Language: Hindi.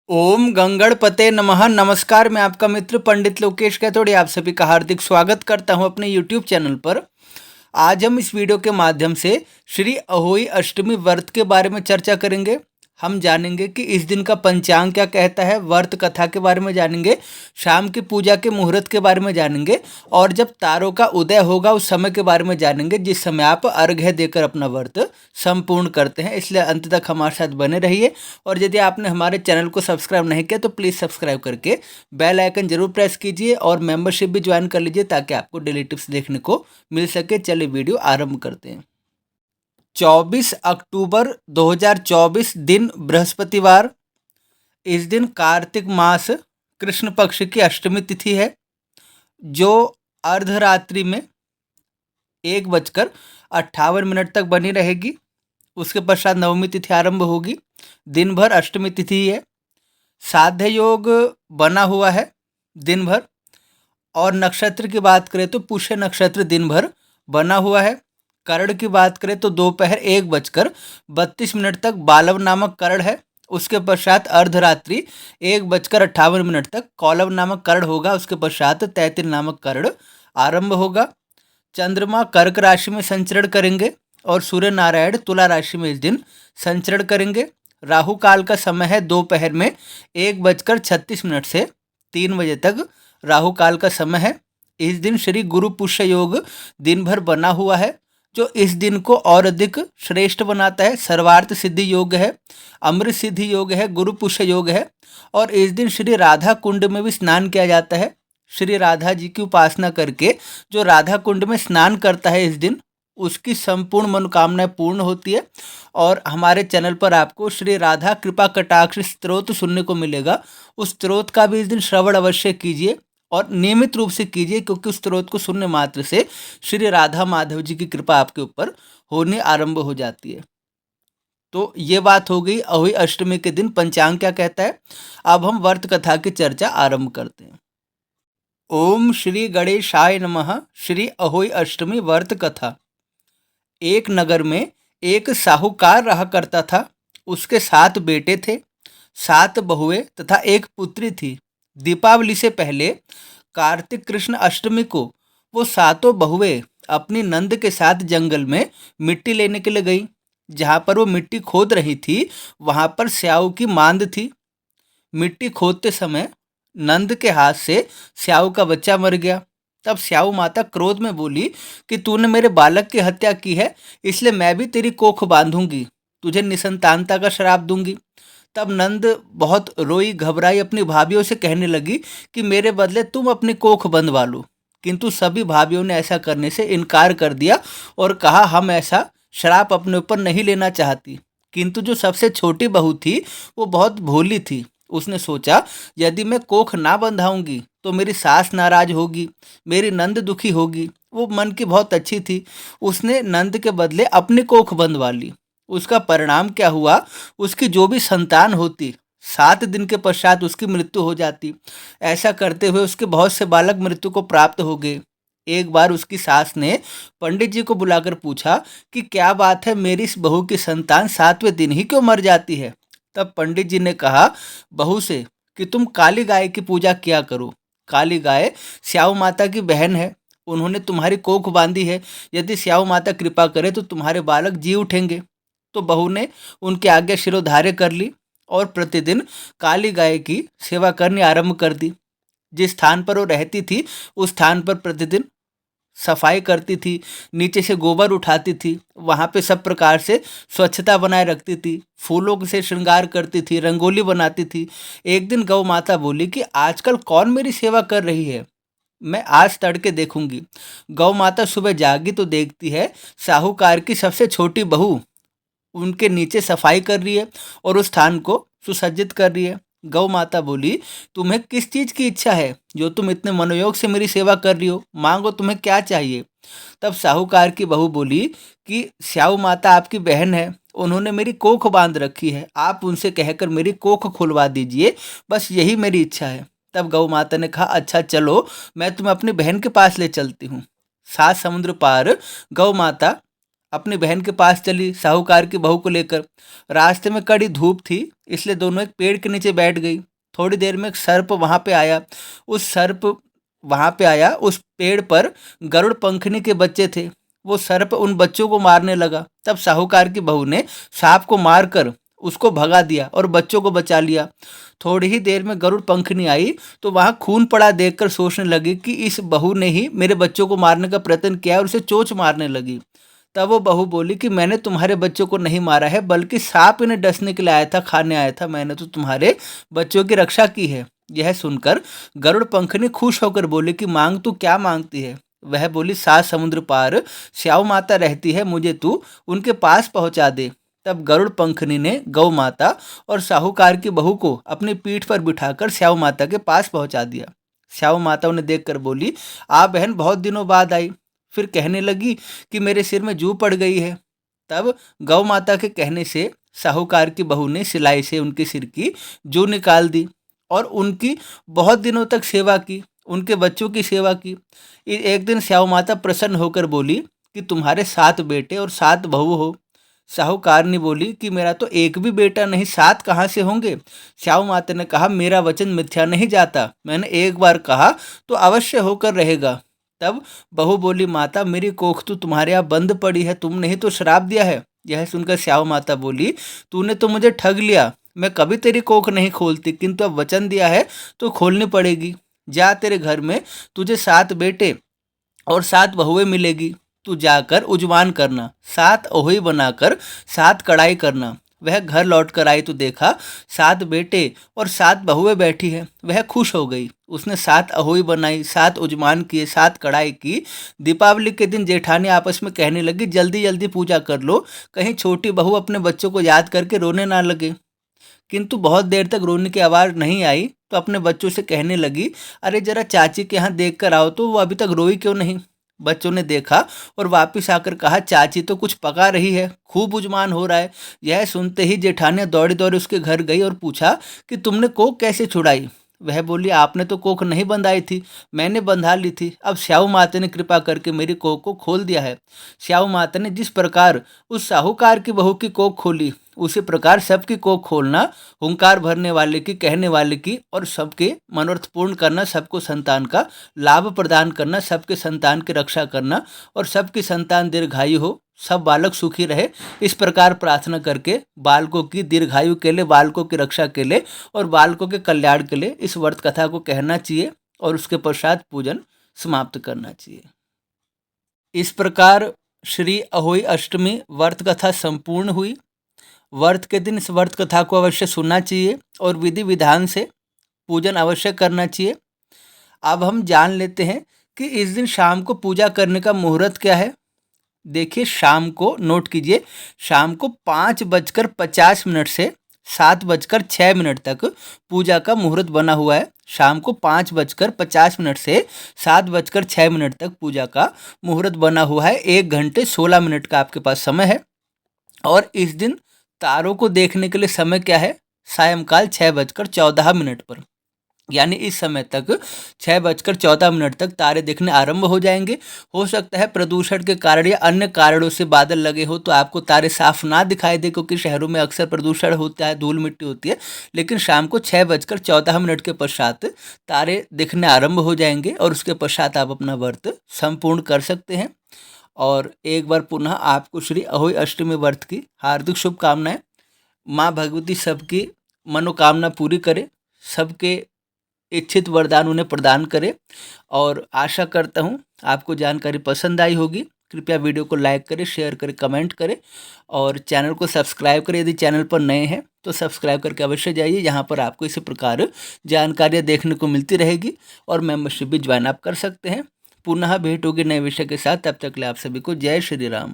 ओम गंगणपते नमः। नमस्कार, मैं आपका मित्र पंडित लोकेश कैथोड़े आप सभी का हार्दिक स्वागत करता हूं अपने यूट्यूब चैनल पर। आज हम इस वीडियो के माध्यम से श्री अहोई अष्टमी व्रत के बारे में चर्चा करेंगे। हम जानेंगे कि इस दिन का पंचांग क्या कहता है, व्रत कथा के बारे में जानेंगे, शाम की पूजा के मुहूर्त के बारे में जानेंगे और जब तारों का उदय होगा उस समय के बारे में जानेंगे जिस समय आप अर्घ्य देकर अपना व्रत संपूर्ण करते हैं। इसलिए अंत तक हमारे साथ बने रहिए और यदि आपने हमारे चैनल को सब्सक्राइब नहीं किया तो प्लीज़ सब्सक्राइब करके बेल आइकन जरूर प्रेस कीजिए और मेंबरशिप भी ज्वाइन कर लीजिए ताकि आपको डेली टिप्स देखने को मिल सके। चलिए वीडियो आरंभ करते हैं। 24 अक्टूबर 2024 दिन बृहस्पतिवार। इस दिन कार्तिक मास कृष्ण पक्ष की अष्टमी तिथि है जो अर्धरात्रि में 1:58 तक बनी रहेगी। उसके पश्चात नवमी तिथि आरंभ होगी। दिन भर अष्टमी तिथि है। साध्य योग बना हुआ है दिन भर। और नक्षत्र की बात करें तो पुष्य नक्षत्र दिन भर बना हुआ है। करण की बात करें तो दोपहर 1:32 तक बालव नामक करण है। उसके पश्चात अर्धरात्रि 1:58 तक कौलव नामक करण होगा। उसके पश्चात तैतिल नामक करण आरंभ होगा। चंद्रमा कर्क राशि में संचरण करेंगे और सूर्य नारायण तुला राशि में इस दिन संचरण करेंगे। राहु काल का समय है दोपहर में 1:36 से 3 बजे तक राहु काल का समय है। इस दिन श्री गुरु पुष्य योग दिन भर बना हुआ है जो इस दिन को और अधिक श्रेष्ठ बनाता है। सर्वार्थ सिद्धि योग है, अमृत सिद्धि योग है, गुरु पुष्य योग है और इस दिन श्री राधा कुंड में भी स्नान किया जाता है। श्री राधा जी की उपासना करके जो राधा कुंड में स्नान करता है इस दिन उसकी संपूर्ण मनोकामनाएं पूर्ण होती है। और हमारे चैनल पर आपको श्री राधा कृपा कटाक्ष स्तोत्र सुनने को मिलेगा। उस स्तोत्र का भी इस दिन श्रवण अवश्य कीजिए और नियमित रूप से कीजिए क्योंकि उस स्तोत्र को सुनने मात्र से श्री राधा माधव जी की कृपा आपके ऊपर होनी आरंभ हो जाती है। तो ये बात हो गई अहोई अष्टमी के दिन पंचांग क्या कहता है। अब हम व्रत कथा की चर्चा आरंभ करते हैं। ओम श्री गणेशाय नमः। श्री अहोई अष्टमी व्रत कथा। एक नगर में एक साहूकार रहा करता था। उसके 7 बेटे थे, 7 बहुएं तथा एक पुत्री थी। दीपावली से पहले कार्तिक कृष्ण अष्टमी को वो सातों बहुएं अपनी नंद के साथ जंगल में मिट्टी लेने के लिए गई। जहाँ पर वो मिट्टी खोद रही थी वहाँ पर स्याऊ की मांद थी। मिट्टी खोदते समय नंद के हाथ से स्याऊ का बच्चा मर गया। तब स्याऊ माता क्रोध में बोली कि तूने मेरे बालक की हत्या की है, इसलिए मैं भी तेरी कोख बांधूंगी, तुझे निसंतानता का श्राप दूंगी। तब नंद बहुत रोई घबराई, अपनी भाभीियों से कहने लगी कि मेरे बदले तुम अपनी कोख बंधवा लो। किंतु सभी भाभीियों ने ऐसा करने से इनकार कर दिया और कहा हम ऐसा श्राप अपने ऊपर नहीं लेना चाहती। किंतु जो सबसे छोटी बहू थी वो बहुत भोली थी। उसने सोचा यदि मैं कोख ना बंधाऊंगी तो मेरी सास नाराज होगी, मेरी नंद दुखी होगी। वो मन की बहुत अच्छी थी। उसने नंद के बदले अपनी कोख बंधवा ली। उसका परिणाम क्या हुआ, उसकी जो भी संतान होती 7 दिन के पश्चात उसकी मृत्यु हो जाती। ऐसा करते हुए उसके बहुत से बालक मृत्यु को प्राप्त हो गए। एक बार उसकी सास ने पंडित जी को बुलाकर पूछा कि क्या बात है, मेरी इस बहू की संतान 7वें दिन ही क्यों मर जाती है। तब पंडित जी ने कहा बहू से कि तुम काली गाय की पूजा किया करो। काली गाय स्याऊ माता की बहन है, उन्होंने तुम्हारी कोख बांधी है। यदि स्याऊ माता कृपा करे तो तुम्हारे बालक जी उठेंगे। तो बहू ने उनकी आज्ञा शिरोधार्य कर ली और प्रतिदिन काली गाय की सेवा करनी आरंभ कर दी। जिस स्थान पर वो रहती थी उस स्थान पर प्रतिदिन सफाई करती थी, नीचे से गोबर उठाती थी, वहाँ पे सब प्रकार से स्वच्छता बनाए रखती थी, फूलों से श्रृंगार करती थी, रंगोली बनाती थी। एक दिन गौ माता बोली कि आजकल कौन मेरी सेवा कर रही है, मैं आज तड़के देखूंगी। गौ माता सुबह जागी तो देखती है साहूकार की सबसे छोटी बहू उनके नीचे सफाई कर रही है और उस स्थान को सुसज्जित कर रही है। गौ माता बोली तुम्हें किस चीज़ की इच्छा है जो तुम इतने मनोयोग से मेरी सेवा कर रही हो, मांगो तुम्हें क्या चाहिए। तब साहूकार की बहू बोली कि स्याऊ माता आपकी बहन है, उन्होंने मेरी कोख बांध रखी है, आप उनसे कहकर मेरी कोख खुलवा दीजिए, बस यही मेरी इच्छा है। तब गौ माता ने कहा अच्छा चलो मैं तुम्हें अपनी बहन के पास ले चलती हूँ। 7 समुद्र पार गौ माता अपनी बहन के पास चली साहूकार की बहू को लेकर। रास्ते में कड़ी धूप थी, इसलिए दोनों एक पेड़ के नीचे बैठ गई। थोड़ी देर में एक सर्प वहाँ पे आया। उस पेड़ पर गरुड़ पंखनी के बच्चे थे। वो सर्प उन बच्चों को मारने लगा। तब साहूकार की बहू ने सांप को मारकर उसको भगा दिया और बच्चों को बचा लिया। थोड़ी ही देर में गरुड़ पंखनी आई तो वहाँ खून पड़ा देखकर सोचने लगी कि इस बहू ने ही मेरे बच्चों को मारने का प्रयत्न किया और उसे चोंच मारने लगी। तब वो बहू बोली कि मैंने तुम्हारे बच्चों को नहीं मारा है, बल्कि सांप इन्हें डसने के लिए आया था, खाने आया था। मैंने तो तुम्हारे बच्चों की रक्षा की है। यह सुनकर गरुड़ पंखनी खुश होकर बोली कि मांग तू क्या मांगती है। वह बोली, 7 समुद्र पार स्याऊ माता रहती है, मुझे तू उनके पास पहुंचा दे। तब गरुड़ पंखनी ने गौ माता और साहूकार की बहू को अपनी पीठ पर बिठाकर स्याऊ माता के पास पहुंचा दिया। स्याऊ माता उन्हें देखकर बोली, आप बहन बहुत दिनों बाद आई। फिर कहने लगी कि मेरे सिर में जू पड़ गई है। तब गौ माता के कहने से साहूकार की बहू ने सिलाई से उनके सिर की जू निकाल दी और उनकी बहुत दिनों तक सेवा की, उनके बच्चों की सेवा की। एक दिन स्याऊ माता प्रसन्न होकर बोली कि तुम्हारे 7 बेटे और 7 बहू हो। साहूकार ने बोली कि मेरा तो एक भी बेटा नहीं, 7 कहाँ से होंगे। स्याऊ माता ने कहा, मेरा वचन मिथ्या नहीं जाता, मैंने एक बार कहा तो अवश्य होकर रहेगा। तब बहू बोली, माता मेरी कोख तो तुम्हारे यहाँ बंद पड़ी है, तुमने ही तो श्राप दिया है। यह सुनकर स्याऊ माता बोली, तूने तो मुझे ठग लिया, मैं कभी तेरी कोख नहीं खोलती, किंतु अब वचन दिया है तो खोलनी पड़ेगी। जा, तेरे घर में तुझे 7 बेटे और 7 बहुएं मिलेगी। तू जाकर उजवान करना, 7 अहोई बनाकर 7 कढ़ाई करना। वह घर लौट कर आई तो देखा 7 बेटे और 7 बहुएं बैठी है। वह खुश हो गई। उसने 7 अहोई बनाई, 7 उजमान किए, 7 कढ़ाई की। दीपावली के दिन जेठानी आपस में कहने लगी, जल्दी जल्दी पूजा कर लो, कहीं छोटी बहू अपने बच्चों को याद करके रोने ना लगे। किंतु बहुत देर तक रोने की आवाज़ नहीं आई तो अपने बच्चों से कहने लगी, अरे जरा चाची के यहाँ देख कर आओ तो, वो अभी तक रोई क्यों नहीं। बच्चों ने देखा और वापस आकर कहा, चाची तो कुछ पका रही है, खूब उजमान हो रहा है। यह सुनते ही जेठानियाँ दौड़ी दौड़ी उसके घर गई और पूछा कि तुमने कोक कैसे छुड़ाई। वह बोली, आपने तो कोक नहीं बंधाई थी, मैंने बंधा ली थी। अब स्याऊ माता ने कृपा करके मेरी कोक को खोल दिया है। स्याऊ माता ने जिस प्रकार उस साहूकार की बहू की कोक खोली, उसी प्रकार सबकी कोख खोलना, हुंकार भरने वाले की, कहने वाले की, और सबके मनोरथ पूर्ण करना, सबको संतान का लाभ प्रदान करना, सबके संतान की रक्षा करना और सबकी संतान दीर्घायु हो, सब बालक सुखी रहे, इस प्रकार प्रार्थना करके बालकों की दीर्घायु के लिए, बालकों की रक्षा के लिए और बालकों के कल्याण के लिए इस व्रत कथा को कहना चाहिए और उसके पश्चात पूजन समाप्त करना चाहिए। इस प्रकार श्री अहोई अष्टमी व्रत कथा संपूर्ण हुई। व्रत के दिन इस व्रत कथा को अवश्य सुनना चाहिए और विधि विधान से पूजन अवश्य करना चाहिए। अब हम जान लेते हैं कि इस दिन शाम को पूजा करने का मुहूर्त क्या है। देखिए, शाम को नोट कीजिए, शाम को 5:50 से 7:06 तक पूजा का मुहूर्त बना हुआ है। शाम को 5:50 से 7:06 तक पूजा का मुहूर्त बना हुआ है। 1 घंटे 16 मिनट का आपके पास समय है। और इस दिन तारों को देखने के लिए समय क्या है, सायंकाल 6:14 पर, यानी इस समय तक 6:14 तक तारे दिखने आरंभ हो जाएंगे। हो सकता है प्रदूषण के कारण या अन्य कारणों से बादल लगे हो तो आपको तारे साफ ना दिखाई दे, क्योंकि शहरों में अक्सर प्रदूषण होता है, धूल मिट्टी होती है। लेकिन शाम को 6:14 के पश्चात तारे दिखने आरंभ हो जाएंगे और उसके पश्चात आप अपना व्रत संपूर्ण कर सकते हैं। और एक बार पुनः आपको श्री अहोई अष्टमी व्रत की हार्दिक शुभकामनाएं। माँ भगवती सबकी मनोकामना पूरी करे, सबके इच्छित वरदान उन्हें प्रदान करे। और आशा करता हूँ आपको जानकारी पसंद आई होगी। कृपया वीडियो को लाइक करें, शेयर करें, कमेंट करें और चैनल को सब्सक्राइब करें। यदि चैनल पर नए हैं तो सब्सक्राइब करके अवश्य जाइए, यहाँ पर आपको इसी प्रकार जानकारियाँ देखने को मिलती रहेगी और मेंबरशिप भी ज्वाइन आप कर सकते हैं। पुनः भेंट होगी नए विषय के साथ, तब तक के लिए आप सभी को जय श्री राम।